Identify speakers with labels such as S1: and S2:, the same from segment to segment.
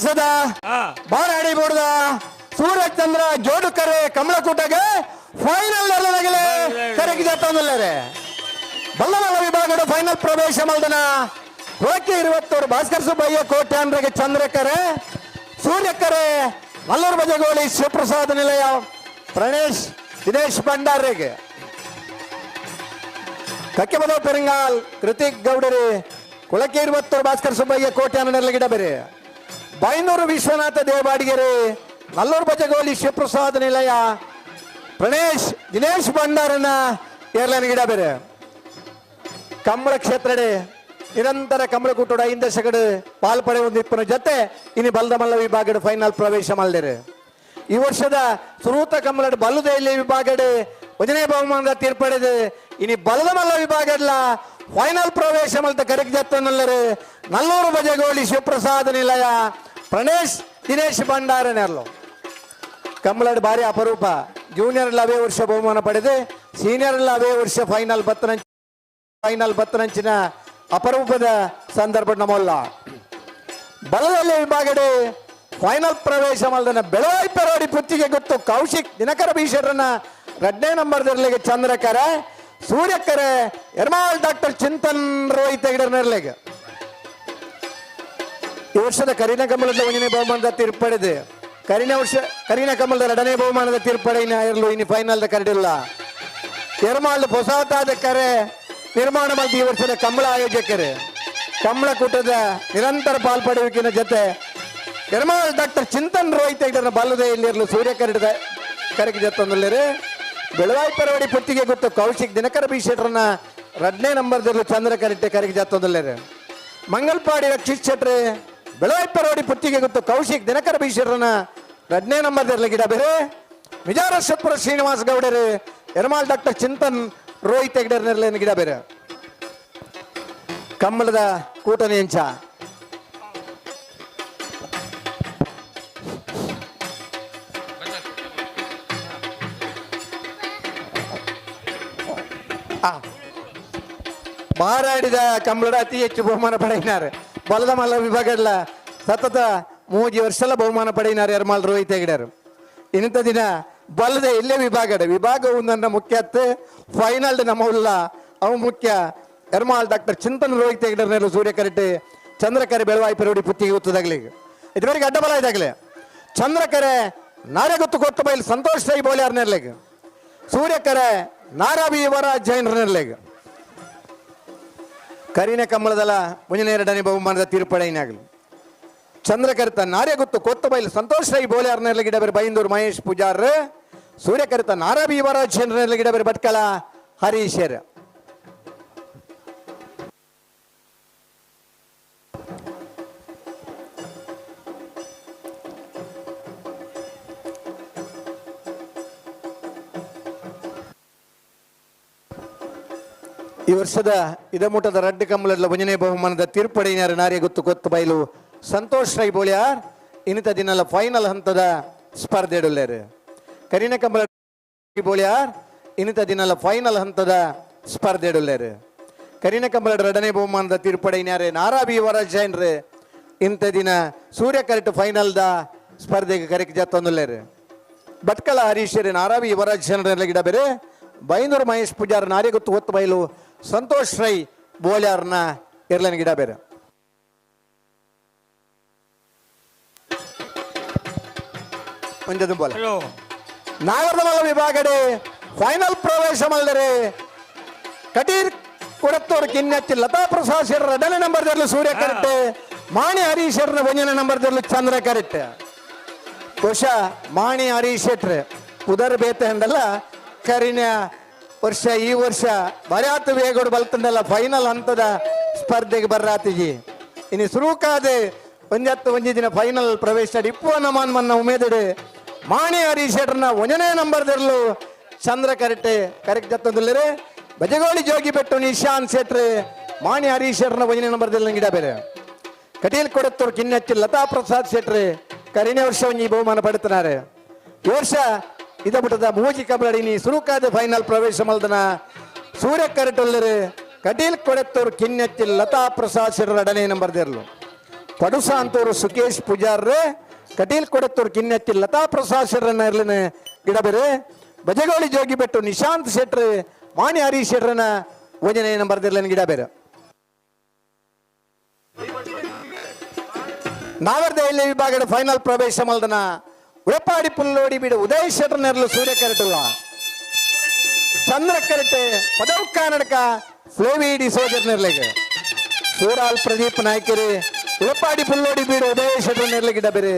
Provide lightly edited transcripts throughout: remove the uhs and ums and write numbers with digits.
S1: ಸದಾ ಬಾರಾಡಿ ಬೋಡ್ದ ಸೂರ್ಯಚಂದ್ರ ಜೋಡುಕರೆ ಕಮಲಕೂಟಗೆ ಫೈನಲ್ ಕರೆಗೆ ಜತ್ತೊಂದಿಲ್ಲರೆ ಬಲ್ಲಮಲ್ಲ ವಿಭಾಗದ ಫೈನಲ್ ಪ್ರವೇಶ ಮಲ್ದನ ಹೋಗಿ 20 ಭಾಸ್ಕರ್ ಸುಬ್ಬಯ್ಯ ಕೋಟ್ಯಾನ್ರಿಗೆ ಚಂದ್ರಕರೆ ಸೂರ್ಯಕರೆ ಮಲ್ಲೂರು ಬಜಗೋಳಿ ಶಿವಪ್ರಸಾದ್ ನಿಲಯ ಪ್ರಣೇಶ್ ದಿನೇಶ್ ಭಂಡಾರಿಗೆ ಕಕ್ಕೆಬದೋ ಪೆರಿಂಗಾಲ್ ಕೃತಿಕ್ ಗೌಡರಿ ಕುಳಕೆ 20 ಭಾಸ್ಕರ್ ಸುಬ್ಬಯ್ಯ ಕೋಟ್ಯಾನ ಗಿಡಬೇರೆ ಬೈನೂರು ವಿಶ್ವನಾಥ ದೇವಾಡಿಗೆರೆ ಮಲ್ಲೂರು ಬಜಗೋಳಿ ಶಿವಪ್ರಸಾದ್ ನಿಲಯ ಪ್ರಣೇಶ್ ದಿನೇಶ್ ಭಂಡಾರನ ಏರ್ಲೈನ್ ಗಿಡಬೇರೆ ಕಂಬಳ ಕ್ಷೇತ್ರಡೆ ನಿರಂತರ ಕಂಬಳಕೂಟೋಡ 5 ದಶಕಡು ಪಾಲ್ಪಡೆ ಒಂದಿಪ್ಪನ ಜೊತೆ ಇನ್ನು ಬಲದಮಲ್ಲ ವಿಭಾಗದ ಫೈನಲ್ ಪ್ರವೇಶ ಮಾಡಿದರೆ ಈ ವರ್ಷದ ಸುರೂತ ಕಂಬಳದ ಬಲ್ಲುದೆಯಲ್ಲಿ ವಿಭಾಗದ 1ನೇ ಬಹುಮಾನದ ತೀರ್ಪಡೆದು ಇನ್ನು ಬಲದಮಲ್ಲ ವಿಭಾಗದ ಫೈನಲ್ ಪ್ರವೇಶ ಮಲ್ತ ಕರೆಗೆ ಜತ್ತನಲ್ಲರು ನಲ್ಲೂರು ಬಜಗೋಳಿ ಶಿವಪ್ರಸಾದ್ ನಿಲಯ ಪ್ರಣೇಶ್ ದಿನೇಶ್ ಭಂಡಾರನೆರ್ಲು ಕಂಬಳದ ಭಾರಿ ಅಪರೂಪ ಜೂನಿಯರ್ ಅವೇ ವರ್ಷ ಬಹುಮಾನ ಪಡೆದು ಸೀನಿಯರ್ ಅವೇ ವರ್ಷ ಫೈನಲ್ ಬತ್ತನಂಚಿನ ಅಪರೂಪದ ಸಂದರ್ಭ ನಮ್ಮಲ್ಲ ಬಲದಲ್ಲಿ ವಿಭಾಗದ ಫೈನಲ್ ಪ್ರವೇಶ ಮಲ್ದನ ಬೆಳವಾಯಿ ಪೆರೋಡಿ ಪುತ್ತಿಗೆ ಗೊತ್ತು ಕೌಶಿಕ್ ದಿನಕರ ಭೀಷರನ್ನ 2ನೇ ನಂಬರ್ದರ್ಲಿಗೆ ಚಂದ್ರಕರ ಸೂರ್ಯಕರೆ ಎರ್ಮಾಳ್ ಡಾಕ್ಟರ್ ಚಿಂತನ್ ರೋಹಿತ್ ಹೆಗಡರ್ನರ್ಲೆಗೆ ಈ ವರ್ಷದ ಕರಿನ ಕಮಲದ 1ನೇ ಬಹುಮಾನದ ತೀರ್ಪಡೆದು ಕರಿನ ಕಮಲದ 2ನೇ ಬಹುಮಾನದ ತೀರ್ಪಡೆ ಇರಲು ಇನ್ನು ಫೈನಲ್ ಕರಡಿಲ್ಲ ಎರ್ಮಾಳ್ ಹೊಸತಾದ ಕರೆ ನಿರ್ಮಾಣ ಮಾಡಿ ಈ ವರ್ಷದ ಕಂಬಳ ಆಯೋಜಕರು ಕಂಬಳಕೂಟದ ನಿರಂತರ ಪಾಲ್ಪಡುವಿಕಿನ ಜೊತೆ ಎರ್ಮಾಳ್ ಡಾಕ್ಟರ್ ಚಿಂತನ್ ರೋಹಿತ್ ಹೆಗಡರ್ನ ಬಾಲ್ಯದಲ್ಲಿ ಇರಲು ಸೂರ್ಯಕರೆ ಕರೆಗೆ ಜೊತ್ತೊಂದಲ್ಲೇ ಬೆಳವಾಯಿ ಪರವಡಿ ಪುತ್ತಿಗೆ ಗೊತ್ತು ಕೌಶಿಕ್ ದಿನಕರ ಭೀಷರನ್ನ 2ನೇ ನಂಬರ್ದಲ್ಲೂ ಚಂದ್ರಕರಿಟ್ಟೆ ಕರೆಗೆ ಜತ್ತೊಂದಲ್ಲೇ ಮಂಗಲ್ಪಾಡಿ ರಕ್ಷಿತ್ ಶೆಟ್ರೆ ಬೆಳವಾಯಿ ಪರವಡಿ ಪುತ್ತಿಗೆ ಗೊತ್ತು ಕೌಶಿಕ್ ದಿನಕರ ಭೀಷರನ್ನ 2ನೇ ನಂಬರ್ದಲ್ಲಿ ಗಿಡ ಬೇರೆ ವಿಜಾರಶಪುರ ಶ್ರೀನಿವಾಸ್ ಗೌಡರು ಎರ್ಮಾಳ್ ಡಾಕ್ಟರ್ ಚಿಂತನ್ ರೋಹಿತ್ ಹೆಗಡರ್ನೆಲ್ಲ ಗಿಡ ಬೇರೆ ಕಮ್ಮಲದ ಕೂಟನಿ ಎಂಚ ಮಾರಾಡಿದ ಕಂಬಳದ ಅತಿ ಹೆಚ್ಚು ಬಹುಮಾನ ಪಡೆಯಿನಾರೆ ಬಲದ ಮಲ್ಲ ವಿಭಾಗದ ಸತತ 3 ವರ್ಷಲ ಬಹುಮಾನ ಪಡೆಯಿನಾರೆ ಎರ್ಮಾಳ್ ರೋಹಿತ್ ಹೆಗಡರು ಇಂಥ ದಿನ ಬಲ್ಲದೆ ಇಲ್ಲೇ ವಿಭಾಗ ಒಂದನ್ನ ಮುಖ್ಯತ್ತೆ ಫೈನಲ್ ನಮ್ಮ ಉಲ್ಲ ಅವು ಮುಖ್ಯ ಎರ್ಮಾಳ್ ಡಾಕ್ಟರ್ ಚಿಂತನ್ ರೋಹಿತ್ ಹೆಗಡರ್ನೆಲ್ಲ ಸೂರ್ಯಕರೆಟ್ಟೆ ಚಂದ್ರಕರೆ ಬೆಳವಾಯಿ ಪೆರೋಡಿ ಪುತ್ತಿಗೆ ಗೊತ್ತದಾಗ್ಲಿ ಇದುವರೆಗೆ ಅಡ್ಡಬಲ ಇದಾಗಲಿ ಚಂದ್ರಕರೆ ನಾರೇ ಗೊತ್ತು ಕೊತ್ತ ಬೈಲ್ ಸಂತೋಷ್ ರೈ ಬೋಲ್ಯಾರ್ನೆರ್ಲೆಗೆ ಸೂರ್ಯಕರೆ ನಾರಾಬಿ ವರ ಜೈನ್ರನೆರ್ಲೆಗೆ ಕರಿನ ಕಮಲದಲ್ಲ 2ನೇ ಬಹುಮಾನದ ತೀರ್ಪಡೆಯಿನಾಗಲಿ ಚಂದ್ರಕರಿತ ನಾರೇ ಗೊತ್ತು ಕೊತ್ತ ಬೈಲ್ ಸಂತೋಷ್ ರೈ ಬೋಲ್ಯಾರ್ನೆರ್ಲೆ ಗಿಡ ಬೇರೆ ಬೈಂದೂರು ಮಹೇಶ್ ಪೂಜಾರ್ ಸೂರ್ಯಕರಿತ ನಾರಾಬಿ ವರ ಜೈನ್ರನೆರ್ಲೆ ಗಿಡ ಬೇರೆ ಭಟ್ಕಳ ಹರೀಶರ್ ಈ ವರ್ಷದ ಇದಮೂಟದ ರಡ್ಡು ಕಮಲದ 1ನೇ ಬಹುಮಾನದ ತೀರ್ಪಡೆಯಿನಾರ ನಾರೇ ಗೊತ್ತು ಕೊತ್ತು ಬೈಲು ಸಂತೋಷ್ ರೈ ಬೋಳ್ಯಾರ್ ಇನ್ನಿತ ದಿನಲ ಫೈನಲ್ ಹಂತದ ಸ್ಪರ್ಧೆಡುಲ್ಲೇರು ಕರಿನ ಕಮಲ ಬೋಳ್ಯಾರ್ ಇನ್ನಿತ ದಿನಲ ಫೈನಲ್ ಹಂತದ ಸ್ಪರ್ಧೆಡುಲ್ಲೇರು ಕರಿನ ಕಮಲ 2ನೇ ಬಹುಮಾನದ ತೀರ್ಪಡೆಯಿನಾರೆ ನಾರಾಬಿ ವರ ಜೈನ್ರೆ ಇಂಥ ದಿನ ಸೂರ್ಯ ಕರೆಕ್ಟ್ ಫೈನಲ್ದ ಸ್ಪರ್ಧೆಗೆ ಕರೆಕ್ಟ್ ಜತ್ತೊಂದುಲ್ಲೇರು ಭಟ್ಕಳ ಹರೀಶರೇ ನಾರಾಬಿ ವರ ಜೈನ್ರೆಲ್ಲ ಗಿಡ ಬೇರೆ ಬೈಂದೂರು ಮಹೇಶ್ ಪೂಜಾರ್ ನಾರೇ ಗೊತ್ತು ಹೊತ್ತು ಬೈಲು ಸಂತೋಷ್ ರೈ ಬೋಲ್ಯಾರ್ನ ಇರ್ಲನ್ ಗಿಡ ಬೇರೆ ನಾಗರದಮಲ್ಲ ವಿಭಾಗಡೆ ಫೈನಲ್ ಪ್ರವೇಶ ಮಾಡಿದರೆ ಕಟೀರ್ ಕೊಡತ್ತೋರ್ ಕಿನ್ನತ್ತಿ ಲತಾ ಪ್ರಸಾದ್ ಶೆಟ್ರ 2ನೇ ನಂಬರ್ದಲ್ಲೂ ಸೂರ್ಯ ಕರೆಕ್ಟ್ ಮಾಣಿ ಹರೀಶರ್ನ 1ನೇ ನಂಬರ್ದಲ್ಲೂ ಚಂದ್ರ ಕರೆಕ್ಟ್ ಬಹುಶಃ ಮಾಣಿ ಹರೀಶ್ ಶೆಟ್ರೆ ಉದರ್ ಬೇತೆ ಅಂದಲ್ಲ ಕರಿನ ವರ್ಷ ಈ ವರ್ಷ ಬರ್ಯಾತ ವೇಗೋಡು ಬಲ್ತಂದಲ್ಲ ಫೈನಲ್ ಹಂತದ ಸ್ಪರ್ಧೆಗೆ ಬರ್ರಾತಿಜಿ ಇನ್ನು ಸುರುಕಾದೆ ಒಂಜಿ ದಿನ ಫೈನಲ್ ಪ್ರವೇಶ ಇಪ್ಪು ನಮಾನ್ ಮನ್ನ ಉಮೇದಡೆ ಮಾಣಿ ಹರೀಶೇಟ್ರನ 1ನೇ ನಂಬರ್ದಲ್ಲೂ ಚಂದ್ರ ಕರೆಕ್ಟ್ ಜತ್ತೊಂದಿಲ್ಲರೆ ಬಜಗೋಳಿ ಜೋಗಿ ಬೆಟ್ಟು ನಿಶಾಂತ್ ಶೆಟ್ರೆ ಮಾಣಿ ಹರೀಶೇಟ್ರನ 1ನೇ ನಂಬರ್ದಲ್ಲಿ ಗಿಡ ಬೇರೆ ಕಟೀಲ್ ಕೊಡತ್ತೂರು ಕಿನ್ನಚ್ಚಿ ಲತಾ ಪ್ರಸಾದ್ ಶೆಟ್ರೆ ಕರಿನೇ ವರ್ಷ ಒಂಜಿ ಬಹುಮಾನ ಪಡುತ್ತಾರೆ ಈ ವರ್ಷ ಇದ ಬಿಟ್ಟದ ಮೂಜಿ ಕಬಡ್ಡಿ ಸುರುಕಾದ ಫೈನಲ್ ಪ್ರವೇಶ ಮಲ್ದನ ಸೂರ್ಯ ಕರೆಟೊಲ್ಲರು ಕಟೀಲ್ ಕೊಡತ್ತೂರು ಕಿನ್ನೆತ್ತಿ ಲತಾ ಪ್ರಸಾದ್ ಶೆಟ್ರ 2ನೇ ನಂಬರ್ದಿರ್ಲು ಪಡುಸಾಂತೂರು ಸುಕೇಶ್ ಪೂಜಾರ್ರೆ, ಕಟೀಲ್ ಕೊಡತ್ತೂರು ಕಿನ್ನತ್ತಿ ಲತಾ ಪ್ರಸಾದ್ ಶೆಟ್ರನ್ನ ಇರ್ಲಿನ ಗಿಡಬೇರೆ, ಬಜಗೋಳಿ ಜೋಗಿ ಬೆಟ್ಟು ನಿಶಾಂತ್ ಶೆಟ್ರ್, ಮಾಣಿ ಹರೀಶ್ ಶೆಟ್ರನ ಓಜನೆ ನಂಬರ್ ಇರ್ಲಿನ ಗಿಡಬೇರೆ. ನಾಗರದಹಳ್ಳಿ ವಿಭಾಗದ ಫೈನಲ್ ಪ್ರವೇಶ ಮಲ್ದನ ಉಳಪಾಡಿ ಪುಲ್ಲೋಡಿ ಬಿಡು ಉದಯ್ ಶೆಟ್ರ್ ನೆರಳು ಸೂರ್ಯ ಕರೆಟುಲ್ಲ ಚಂದ್ರ ಕರೆಟೆ ಪದವು ಕನ್ನಡಕ ಫ್ಲೇವಿ ಡಿಸೋಜರ್ ನೆರಳಿಗೆ ಸೂರಾಲ್ ಪ್ರದೀಪ್ ನಾಯ್ಕರಿ ಉಳಪಾಡಿ ಪುಲ್ಲೋಡಿ ಬೀಡು ಉದಯ್ ಶೆಟ್ರ್ ನೆರಳು ಗಿಡ ಬೇರೆ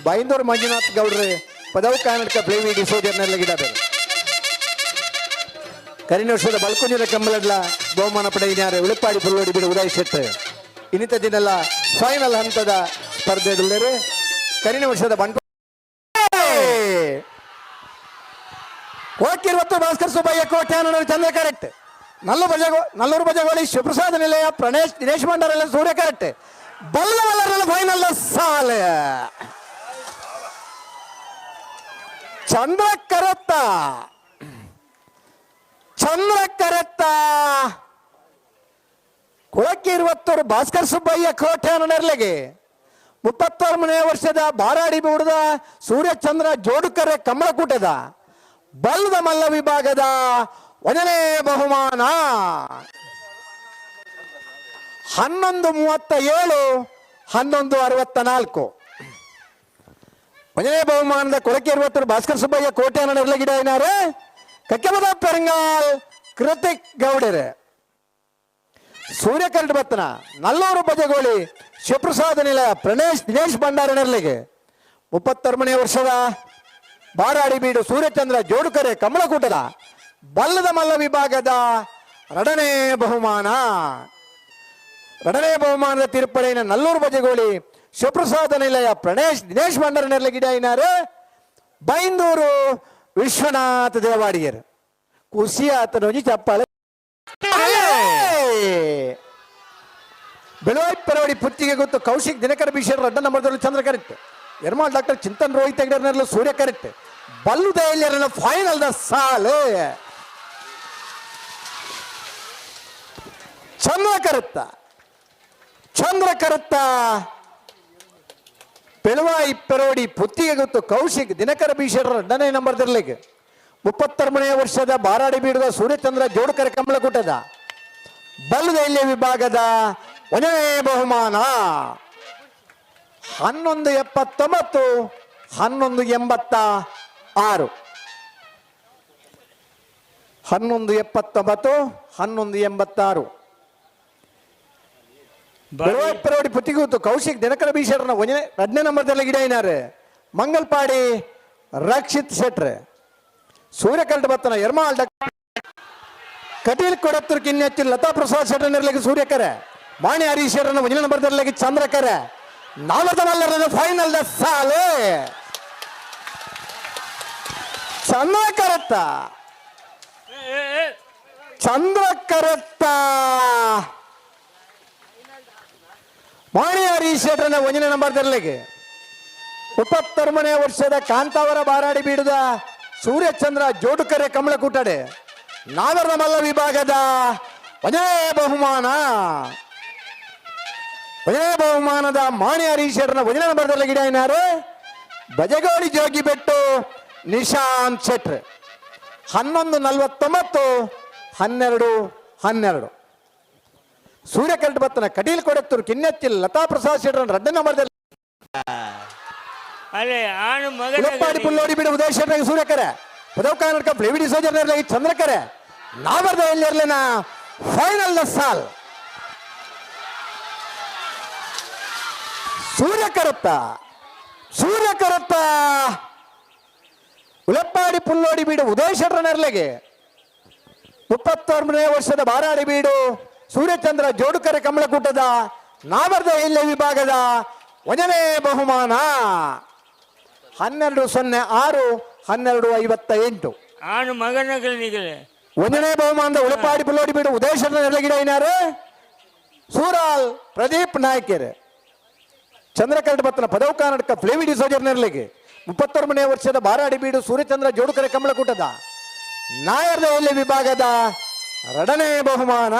S1: ಬೈಂದೂರು ಮಂಜುನಾಥ್ ಗೌಡ್ರೆ ಪದವು ಕನ್ನಡಕ ಫ್ಲೇವಿ ಡಿಸೋಜರ್ ನೆರಳು ಗಿಡ ಬೇರೆ ಕರಿನ ವರ್ಷದ ಬಲ್ಕುಂಜಿನ ಕಂಬಲಡ್ಲ ಬಹುಮಾನ ಪಡೆಯಿದ್ದಾರೆ ಉಳಪಾಡಿ ಪುಲ್ಲೋಡಿ ಬಿಡು ಉದಯ್ ಶೆಟ್ರ್ ಇನ್ನಿತ ದಿನೆಲ್ಲ ಫೈನಲ್ ಹಂತದ ಸ್ಪರ್ಧೆ ಕರಿನ ವರ್ಷದ ಬಂಟ ಕೋಕಿರ್ವತ್ತು ಭಾಸ್ಕರ್ ಸುಬ್ಬಯ್ಯ ಕೋಟ್ಯಾನ ಚಂದ್ರ ಕರೆಕ್ಟ್ ನಲ್ಲೂರು ಬಜಗೋಳಿ ಶಿವಪ್ರಸಾದ ನಿಲಯ ಪ್ರಣೇಶ್ ದಿನೇಶ್ ಭಂಡಾರೆಲ್ಲ ಸೂರ್ಯ ಕರೆಕ್ಟ್ ಬಲ್ಲವಲ್ಲರೆಲ್ಲ ಫೈನಲ್ ಸಾಲ ಚಂದ್ರ ಕರೆತ್ತ ಕೊಳಕಿರುವತ್ತೂರು ಭಾಸ್ಕರ್ ಸುಬ್ಬಯ್ಯ ಕೋಟ್ಯಾನ ನೆರಳಿಗೆ 31ನೇ ವರ್ಷದ ಬಾರಾಡಿ ಬೂಡದ ಸೂರ್ಯಚಂದ್ರ ಜೋಡುಕರೆ ಕಮಲಕೂಟದ ಬಲ್ಲದ ಮಲ್ಲ ವಿಭಾಗದ 1ನೇ ಬಹುಮಾನ 11:37 11:64 1ನೇ ಬಹುಮಾನದ ಕೊಳಕಿರುವತ್ತೂರು ಭಾಸ್ಕರ್ ಸುಬ್ಬಯ್ಯ ಕೋಟ್ಯಾನ ನೆರಳಿಗಿಡ ಏನಾರೆ ಕಕ್ಕೆಮದ ಪೆರಂಗಾಲ್ ಕೃತಿಕ್ ಗೌಡರೆ ಸೂರ್ಯಕರ್ಟ್ ಬತ್ತನ ನಲ್ಲೂರು ಬಜಗೋಳಿ ಶಿವಪ್ರಸಾದ ನಿಲಯ ಪ್ರಣೇಶ್ ದಿನೇಶ್ ಭಂಡಾರಿ ನೆರಳಿಗೆ 31ನೇ ವರ್ಷದ ಬಾರಾಡಿ ಬೀಡು ಸೂರ್ಯಚಂದ್ರ ಜೋಡುಕರೆ ಕಮಲಕೂಟದ ಬಲ್ಲದ ಮಲ್ಲ ವಿಭಾಗದ 2ನೇ ಬಹುಮಾನದ ತೀರ್ಪಡೆಯ ನಲ್ಲೂರು ಬಜಗೋಳಿ ಶಿವಪ್ರಸಾದ ನಿಲಯ ಪ್ರಣೇಶ್ ದಿನೇಶ್ ಭಂಡಾರಿ ನೆರಳಿಗಿಡ ಏನಾರು ಬೈಂದೂರು ವಿಶ್ವನಾಥ ದೇವಾಡಿಯರು ಖುಷಿ ಆತನೋಜಿ ಚಪ್ಪಾಳೆ ಬೆಳವಾಯಿ ಪರವಡಿ ಪುತ್ತಿಗೆ ಗೊತ್ತು ಕೌಶಿಕ್ ದಿನಕರ ಬಿಷರ್ ರಡ್ಡ ನಂಬರ್ದಲ್ಲಿ ಚಂದ್ರ ಕರೆಕ್ಟ್ ಯರ್ಮಾಲ್ ಡಾಕ್ಟರ್ ಚಿಂತನ್ ರೋಹಿತ್ ಹೆಗ್ಡರ್ನೆಲ್ಲ ಸೂರ್ಯ ಕರೆಕ್ಟ್ ಬಲ್ಲು ದಯಲ್ಯರನ್ನ ಫೈನಲ್ ದ ಸಾಲು ಚಂದ್ರ ಕರುತ್ತ ಬೆಳವಾಯಿ ಪೆರೋಡಿ ಪುತ್ತಿಗೆ ಗೊತ್ತು ಕೌಶಿಕ್ ದಿನಕರ ಬಿಷರ್ ರಡ್ಡನೇ ನಂಬರ್ದಲ್ಲಿಗೆ 31ನೇ ವರ್ಷದ ಬಾರಾಡಿ ಬೀಡುವ ಸೂರ್ಯಚಂದ್ರ ಜೋಡುಕರೆ ಕಮಲಕೂಟದ ಬಲ್ಲುದೈಲ್ಯ ವಿಭಾಗದ 1ನೇ ಬಹುಮಾನ 11:79 11:86 11:79 11:86 ಬೆಳವಾಯಿ ಪುತ್ತಿಗೂತು ಕೌಶಿಕ್ ದಿನಕರ ಬೀಷರ್ನ 2ನೇ ನಂಬರ್ದಲ್ಲಿ ಗಿಡ ಏನಾರೆ ಮಂಗಲ್ಪಾಡಿ ರಕ್ಷಿತ್ ಶೆಟ್ರೆ ಸೂರ್ಯಕರ್ಟ್ ಬತ್ತನ ಯರ್ಮಾಲ್ ಕಟೀಲ್ ಕೊಡತ್ತೂರು ಕಿನ್ನತ್ತಿ ಲತಾ ಪ್ರಸಾದ್ ಶೆಟ್ರ್ ನೆರಳಿಗೆ ಸೂರ್ಯಕರೆ ಮಾಣಿ ಹರೀಶ್ ಶೆಟ್ರನ್ನ 1ನೇ ನಂಬರ್ದಲ್ಲಿ ಚಂದ್ರಕರೆ ನಾಲ್ವದಲ್ಲರ ಫೈನಲ್ ದ ಸಾಲೆ ಚಂದ್ರ ಕರತ್ತ ಮಾಣಿ ಹರೀಶ್ ಶೆಟ್ರನ್ನ 1ನೇ ನಂಬರ್ದಲ್ಲಿಗೆ 31ನೇ ವರ್ಷದ ಕಾಂತಾವರ ಬಾರಾಡಿ ಬೀಡುದ ಸೂರ್ಯಚಂದ್ರ ಜೋಡುಕರೆ ಕಮಲಕೂಟಡೆ ನಾಗರದ ಮಲ್ಲ ವಿಭಾಗದ 1ನೇ ಬಹುಮಾನದ ಮಾಣಿ ಹರೀಶ್ ಶೆಟ್ರನ್ನ 1ನೇ ನಂಬರ್ದಲ್ಲಿ ಗಿಡ ಏನಾರು ಬಜಗೋಳಿ ಜೋಗಿ ಬೆಟ್ಟು ನಿಶಾಂತ್ ಶೆಟ್ರ್ 11:49 12:12 ಸೂರ್ಯಕರ್ಟ್ ಬತ್ತನ ಕಟೀಲ್ ಕೊಡತ್ತೂರು ಕಿನ್ನತ್ತಿ ಲತಾ ಪ್ರಸಾದ್ ಶೆಟ್ರನ್ನ 2ನೇ ನಂಬರ್ದಲ್ಲಿ ಪುಲ್ಲೋಡಿ ಬಿಡು ಉದಯ್ ಶೆಟ್ರಿಗೆ ಸೂರ್ಯಕರೆ ಪದವು ಕನ್ನಡಕ ಫ್ಲೇವಿ ಡಿಸೋಜರ್ ನೆರಳಿಗೆ ಚಂದ್ರಕರೆ ನಾಗರದಹಳ್ಳಿಯರ್ಲಿನ ಫೈನಲ್ ದ ಸಾಲ್ ಸೂರ್ಯ ಕರುತ್ತ ಉಳಪ್ಪಾಡಿ ಪುಲ್ಲೋಡಿ ಬೀಡು ಉದಯ್ ಶೆಟ್ರ ನೆರಳಿಗೆ 31ನೇ ವರ್ಷದ ಬಾರಾಡಿ ಬೀಡು ಸೂರ್ಯಚಂದ್ರ ಜೋಡುಕರೆ ಕಮಲಕೂಟದ ನಾಗರದಹಳ್ಳಿ ವಿಭಾಗದ 1ನೇ ಬಹುಮಾನ 12:06 12:58 1ನೇ ಬಹುಮಾನದ ಉಳಪಾಡಿ ಪುಲ್ಲೋಡಿ ಬೀಡು ಉದಯ್ ಶೆಟ್ರ ನೆರಳಿಗಿಡ ಏನಾರು ಸೂರಾಲ್ ಪ್ರದೀಪ್ ನಾಯ್ಕರ್ ಚಂದ್ರಕರ್ಟ್ ಬತ್ತನ ಪದವು ಕರ್ನಾಟಕ ಫ್ಲೇವಿ ಡಿಸೋಜರ್ ನೆರಳಿಗೆ 31ನೇ ವರ್ಷದ ಬಾರಾಡಿ ಬೀಡು ಸೂರ್ಯಚಂದ್ರ ಜೋಡುಕರೆ ಕಮಲಕೂಟದ ನಾಗರದಹಳ್ಳಿ ವಿಭಾಗದ 2ನೇ ಬಹುಮಾನ